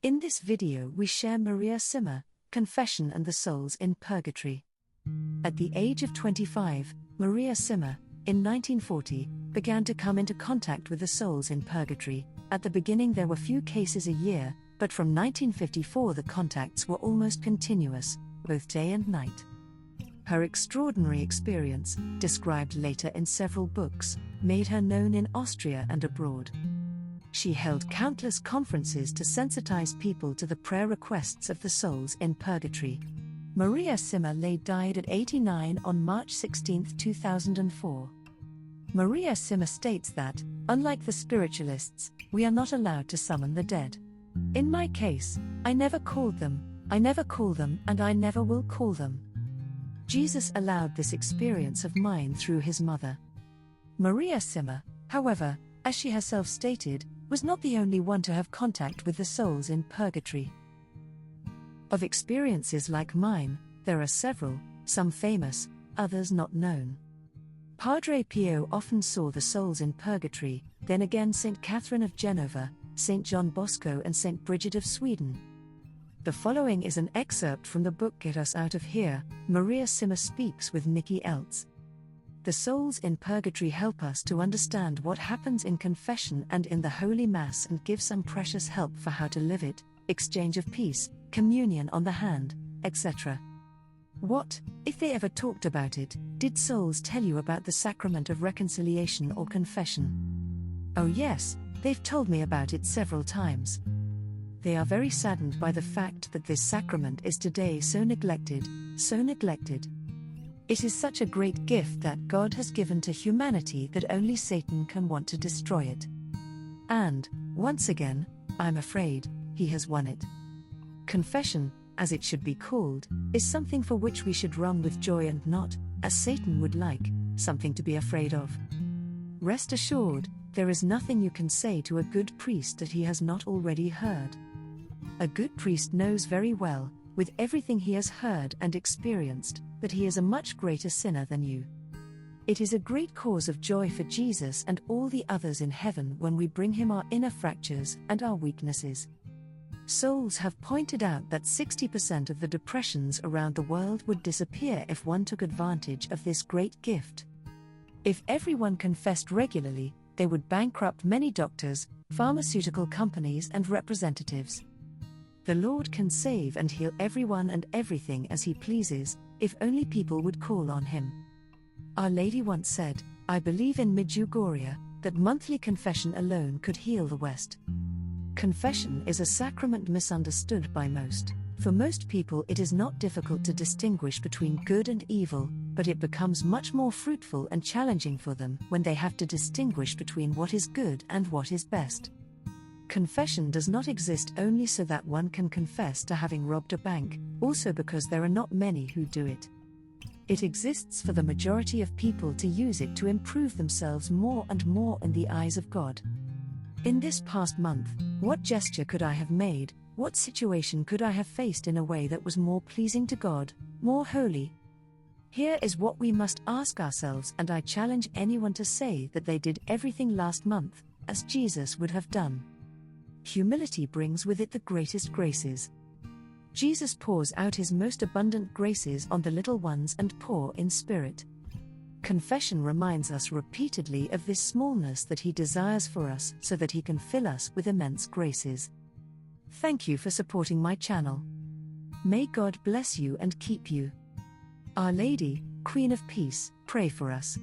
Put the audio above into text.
In this video we share Maria Simma, Confession and the Souls in Purgatory. At the age of 25, Maria Simma, in 1940, began to come into contact with the souls in Purgatory. At the beginning there were few cases a year, but from 1954 the contacts were almost continuous, both day and night. Her extraordinary experience, described later in several books, made her known in Austria and abroad. She held countless conferences to sensitize people to the prayer requests of the souls in Purgatory. Maria Simma died at 89 on March 16, 2004. Maria Simma states that, unlike the Spiritualists, we are not allowed to summon the dead. In my case, I never called them, and I never will call them. Jesus allowed this experience of mine through his mother. Maria Simma, however, as she herself stated, was not the only one to have contact with the souls in Purgatory. Of experiences like mine, there are several, some famous, others not known. Padre Pio often saw the souls in Purgatory, then again St. Catherine of Genova, St. John Bosco and St. Bridget of Sweden. The following is an excerpt from the book Get Us Out of Here. Maria Simma speaks with Nikki Eltz. The souls in Purgatory help us to understand what happens in confession and in the Holy Mass and give some precious help for how to live it, exchange of peace, communion on the hand, etc. What, if they ever talked about it, did souls tell you about the sacrament of reconciliation or confession? Oh yes, they've told me about it several times. They are very saddened by the fact that this sacrament is today so neglected. It is such a great gift that God has given to humanity that only Satan can want to destroy it. And, once again, I'm afraid, he has won it. Confession, as it should be called, is something for which we should run with joy and not, as Satan would like, something to be afraid of. Rest assured, there is nothing you can say to a good priest that he has not already heard. A good priest knows very well, with everything he has heard and experienced, that he is a much greater sinner than you. It is a great cause of joy for Jesus and all the others in heaven when we bring him our inner fractures and our weaknesses. Souls have pointed out that 60% of the depressions around the world would disappear if one took advantage of this great gift. If everyone confessed regularly, they would bankrupt many doctors, pharmaceutical companies and representatives. The Lord can save and heal everyone and everything as he pleases, if only people would call on him. Our Lady once said, I believe in Medjugorje, that monthly confession alone could heal the West. Confession is a sacrament misunderstood by most. For most people it is not difficult to distinguish between good and evil, but it becomes much more fruitful and challenging for them when they have to distinguish between what is good and what is best. Confession does not exist only so that one can confess to having robbed a bank, also because there are not many who do it. It exists for the majority of people to use it to improve themselves more and more in the eyes of God. In this past month, what gesture could I have made, what situation could I have faced in a way that was more pleasing to God, more holy? Here is what we must ask ourselves, and I challenge anyone to say that they did everything last month, as Jesus would have done. Humility brings with it the greatest graces. Jesus pours out his most abundant graces on the little ones and poor in spirit. Confession reminds us repeatedly of this smallness that he desires for us so that he can fill us with immense graces. Thank you for supporting my channel. May God bless you and keep you. Our Lady, Queen of Peace, pray for us.